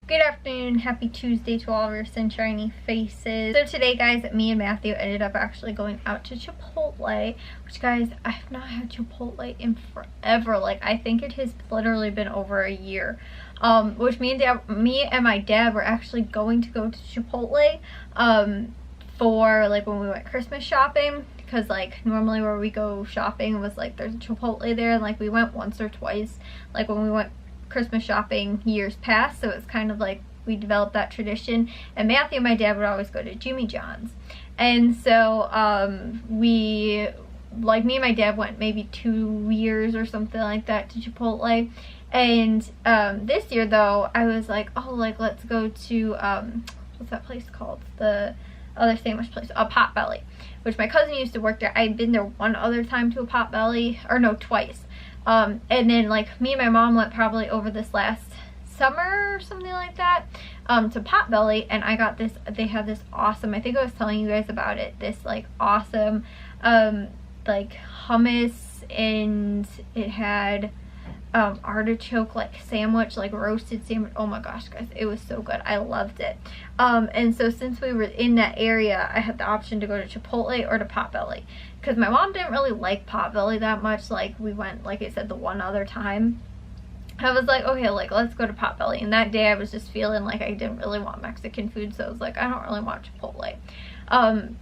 Good afternoon, happy Tuesday to all of your sunshiny faces. So today, guys, me and Matthew ended up actually going out to Chipotle, which, guys, I have not had Chipotle in forever. Like, I think it has literally been over a year. Which me and my dad were actually going to go to Chipotle for like when we went Christmas shopping, because like normally where we go shopping was like there's a Chipotle there, and like we went once or twice like when we went Christmas shopping years past, so it's kind of like we developed that tradition. And Matthew and my dad would always go to Jimmy John's, and so me and my dad went maybe 2 years or something like that to Chipotle. And this year though, I was like, oh, like let's go to what's that place called, the other sandwich place, a Potbelly, which my cousin used to work there. I'd been there one other time to a Potbelly, or no, twice. And then like me and my mom went probably over this last summer or something like that to Potbelly, and I got this, they have this awesome, I think I was telling you guys about it, this like awesome like hummus, and it had artichoke like sandwich, like roasted sandwich. Oh my gosh, guys, it was so good. I loved it. And so since we were in that area, I had the option to go to Chipotle or to Potbelly, because my mom didn't really like Potbelly that much. Like we went, like I said, the one other time. I was like, okay, like let's go to Potbelly. And that day I was just feeling like I didn't really want Mexican food, so I was like, I don't really want Chipotle.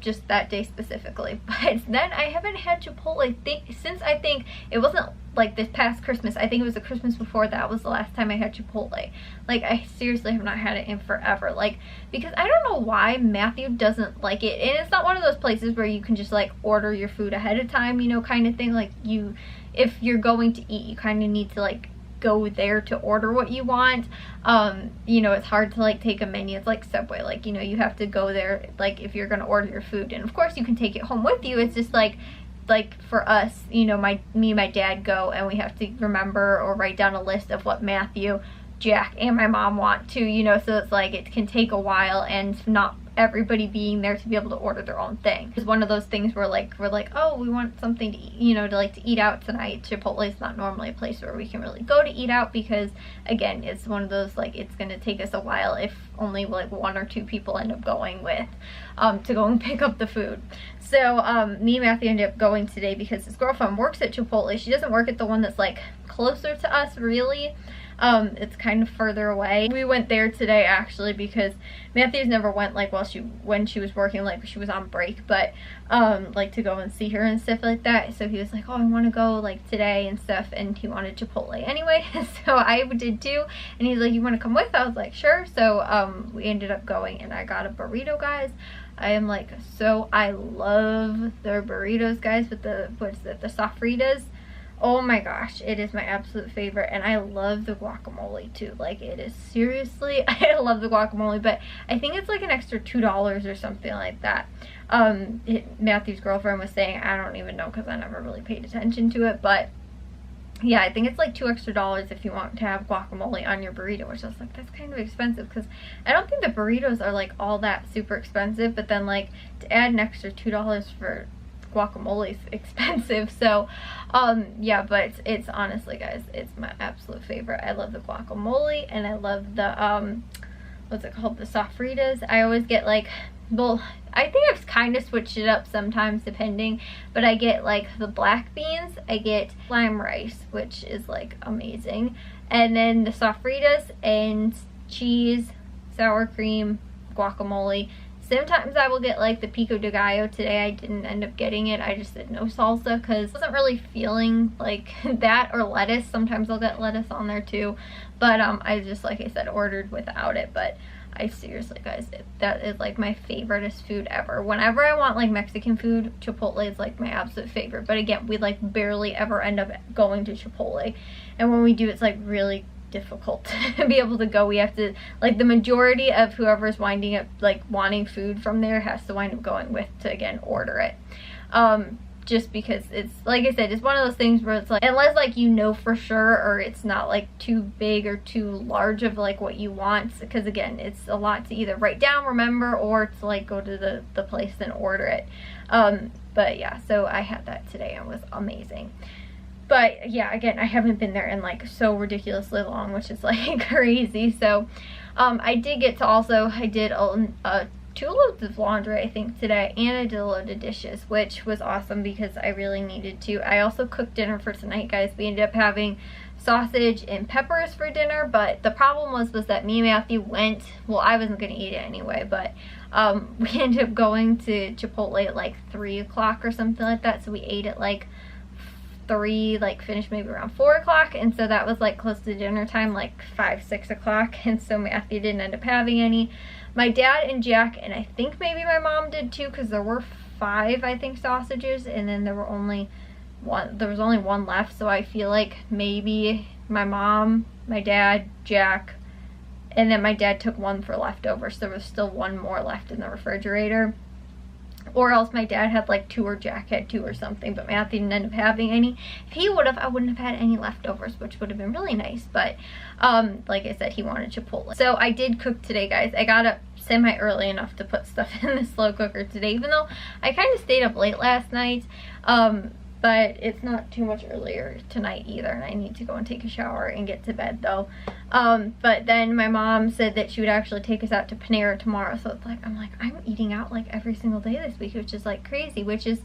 Just that day specifically. But then I haven't had Chipotle since, I think it wasn't like this past Christmas. I think it was the Christmas before that was the last time I had Chipotle. Like, I seriously have not had it in forever. Like, because I don't know why Matthew doesn't like it. And it's not one of those places where you can just like order your food ahead of time, you know, kind of thing. Like, if you're going to eat, you kind of need to like go there to order what you want. You know, it's hard to like take a menu. It's like Subway, like, you know, you have to go there like if you're gonna order your food, and of course you can take it home with you. It's just like for us, you know, me and my dad go, and we have to remember or write down a list of what Matthew, Jack, and my mom want to, you know, so it's like it can take a while, and not everybody being there to be able to order their own thing. It's one of those things where like we're like, oh, we want something to eat, you know, to eat out tonight. Chipotle is not normally a place where we can really go to eat out, because again, it's one of those like it's gonna take us a while if only like 1 or 2 people end up going with to go and pick up the food. So me and Matthew ended up going today because his girlfriend works at Chipotle. She doesn't work at the one that's like closer to us, really. It's kind of further away. We went there today actually because Matthew's never went like when she was working, like she was on break, but like to go and see her and stuff like that. So he was like, oh, I want to go like today and stuff, and he wanted Chipotle anyway. So I did too, and he's like, you want to come with? I was like, sure. So we ended up going, and I got a burrito, guys. I am like, so I love their burritos, guys, with the the sofritas. Oh my gosh, it is my absolute favorite. And I love the guacamole too. Like, it is seriously, I love the guacamole, but I think it's like an extra $2 or something like that. Matthew's girlfriend was saying, I don't even know because I never really paid attention to it, but yeah, I think it's like $2 extra if you want to have guacamole on your burrito, which I was like, that's kind of expensive, because I don't think the burritos are like all that super expensive, but then like to add an extra $2 for guacamole is expensive. So yeah, but it's honestly, guys, it's my absolute favorite. I love the guacamole, and I love the what's it called, the sofritas. I always get like, well, I think I've kind of switched it up sometimes depending, but I get like the black beans, I get lime rice, which is like amazing, and then the sofritas and cheese, sour cream, guacamole. Sometimes I will get like the pico de gallo. Today I didn't end up getting it. I just did no salsa because I wasn't really feeling like that, or lettuce. Sometimes I'll get lettuce on there too, but I just, like I said, ordered without it. But I seriously, guys, that is like my favoriteest food ever. Whenever I want like Mexican food, Chipotle is like my absolute favorite. But again, we like barely ever end up going to Chipotle, and when we do, it's like really difficult to be able to go. We have to, like, the majority of whoever's winding up like wanting food from there has to wind up going with to again order it, just because it's, like I said, it's one of those things where it's like, unless like you know for sure, or it's not like too big or too large of like what you want, because again, it's a lot to either write down, remember, or to like go to the place and order it. But yeah, so I had that today and it was amazing. But yeah, again, I haven't been there in like so ridiculously long, which is like crazy. So I did get to also, I did 2 loads of laundry I think today, and I did a load of dishes, which was awesome because I really needed to. I also cooked dinner for tonight, guys. We ended up having sausage and peppers for dinner, but the problem was that me and Matthew went, well, I wasn't gonna eat it anyway, but we ended up going to Chipotle at like 3 o'clock or something like that, so we ate at like 3, like finished maybe around 4 o'clock, and so that was like close to dinner time, like 5, 6 o'clock, and so Matthew didn't end up having any. My dad and Jack, and I think maybe my mom did too, because there were 5, I think, sausages, and then there was only one left, so I feel like maybe my mom, my dad, Jack, and then my dad took 1 for leftovers, so there was still 1 more left in the refrigerator. Or else my dad had like 2 or Jack had 2 or something, but Matthew didn't end up having any. If he would have, I wouldn't have had any leftovers, which would have been really nice. But like I said, he wanted Chipotle. So I did cook today, guys. I got up semi early enough to put stuff in the slow cooker today, even though I kind of stayed up late last night. But it's not too much earlier tonight either, and I need to go and take a shower and get to bed though. But then my mom said that she would actually take us out to Panera tomorrow, so it's like, I'm eating out like every single day this week, which is like crazy, which is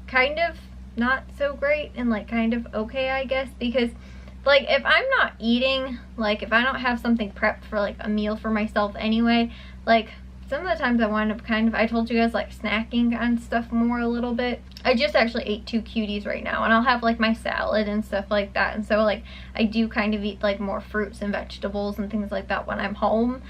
kind of not so great and like kind of okay, I guess, because like if I'm not eating, like if I don't have something prepped for like a meal for myself anyway, like some of the times I wind up kind of, I told you guys, like snacking on stuff more a little bit. I just actually ate 2 cuties right now, and I'll have like my salad and stuff like that, and so like I do kind of eat like more fruits and vegetables and things like that when I'm home,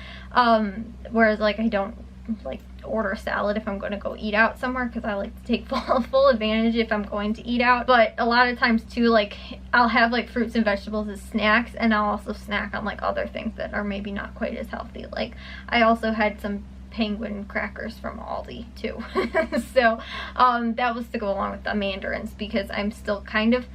whereas like I don't like order a salad if I'm going to go eat out somewhere, because I like to take full advantage if I'm going to eat out. But a lot of times too, like I'll have like fruits and vegetables as snacks, and I'll also snack on like other things that are maybe not quite as healthy. Like I also had some penguin crackers from Aldi too. So that was to go along with the mandarins, because I'm still kind of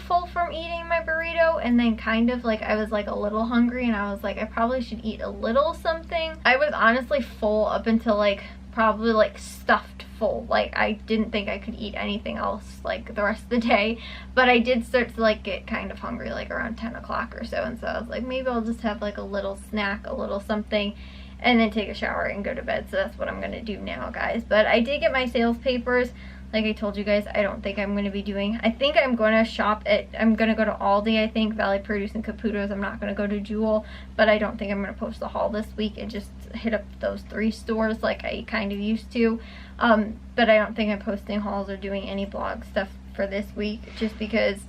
full from eating my burrito, and then kind of like I was like a little hungry, and I was like I probably should eat a little something. I was honestly full up until like probably like stuffed full. Like I didn't think I could eat anything else like the rest of the day, but I did start to like get kind of hungry like around 10 o'clock or so, and so I was like, maybe I'll just have like a little snack, a little something, and then take a shower and go to bed. So that's what I'm gonna do now, guys. But I did get my sales papers. Like I told you guys, I don't think I'm going to be doing, I think I'm going to shop at, I'm going to go to Aldi, I think, Valley Produce and Caputo's. I'm not going to go to Jewel, but I don't think I'm going to post a haul this week and just hit up those 3 stores like I kind of used to. But I don't think I'm posting hauls or doing any blog stuff for this week, just because,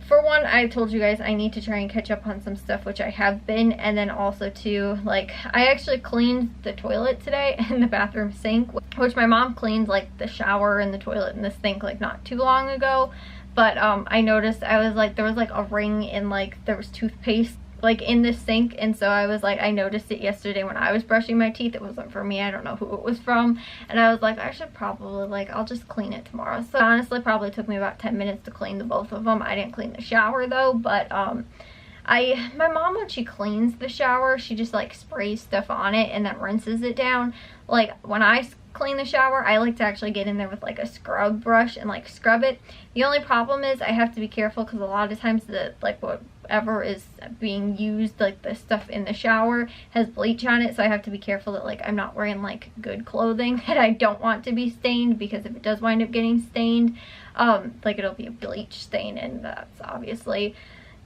for one, I told you guys I need to try and catch up on some stuff, which I have been, and then also too, like, I actually cleaned the toilet today and the bathroom sink, which my mom cleaned like the shower and the toilet and the sink like not too long ago, but I noticed, I was like, there was like a ring in, like, there was toothpaste like in the sink, and so I was like, I noticed it yesterday when I was brushing my teeth. It wasn't for me, I don't know who it was from, and I was like, I should probably, like, I'll just clean it tomorrow. So honestly, probably took me about 10 minutes to clean the both of them. I didn't clean the shower though, but my mom, when she cleans the shower, she just like sprays stuff on it and then rinses it down. Like when I clean the shower, I like to actually get in there with like a scrub brush and like scrub it. The only problem is I have to be careful, because a lot of times the like whatever is being used, like the stuff in the shower, has bleach on it, so I have to be careful that like I'm not wearing like good clothing that I don't want to be stained, because if it does wind up getting stained, like it'll be a bleach stain, and that's obviously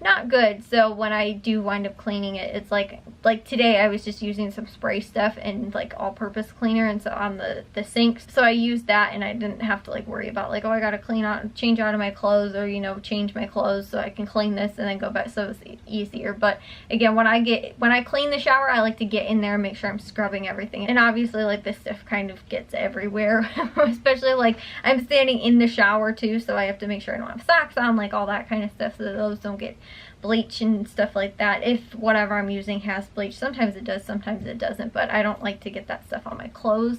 not good. So when I do wind up cleaning it, it's like today I was just using some spray stuff and like all-purpose cleaner, and so on the sink, so I used that, and I didn't have to like worry about like, oh, I gotta clean out, change out of my clothes, or you know, change my clothes so I can clean this and then go back, so it's easier. But again, when I clean the shower, I like to get in there and make sure I'm scrubbing everything, and obviously like this stuff kind of gets everywhere especially like I'm standing in the shower too, so I have to make sure I don't have socks on, like all that kind of stuff, so that those don't get bleach and stuff like that. If whatever I'm using has bleach, sometimes it does, sometimes it doesn't, but I don't like to get that stuff on my clothes,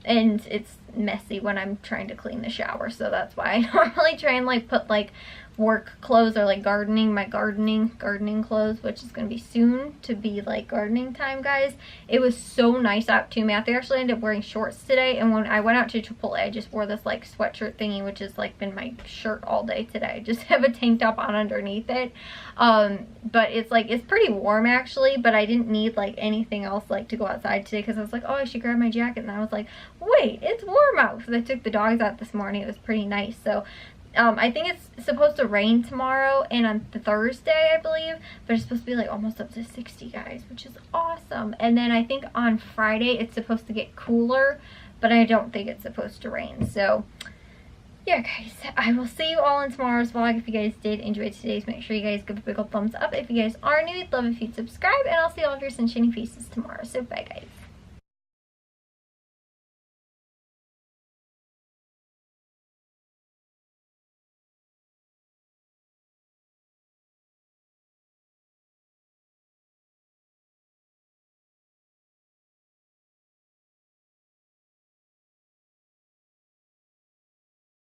and it's messy when I'm trying to clean the shower, so that's why I normally try and like put like work clothes or like gardening, my gardening clothes, which is going to be soon to be like gardening time, guys. It was so nice out too. Matthew actually ended up wearing shorts today, and when I went out to Chipotle, I just wore this like sweatshirt thingy, which has like been my shirt all day today. I just have a tank top on underneath it, but it's like, it's pretty warm actually, but I didn't need like anything else like to go outside today, because I was like, oh, I should grab my jacket, and I was like, wait, it's warm out, because I took the dogs out this morning. It was pretty nice. So I think it's supposed to rain tomorrow and on Thursday, I believe, but it's supposed to be like almost up to 60, guys, which is awesome. And then I think on Friday it's supposed to get cooler, but I don't think it's supposed to rain. So yeah, guys, I will see you all in tomorrow's vlog. If you guys did enjoy today's, make sure you guys give a big old thumbs up. If you guys are new, I'd love if you'd subscribe, and I'll see all of your sunshiny faces tomorrow. So bye, guys.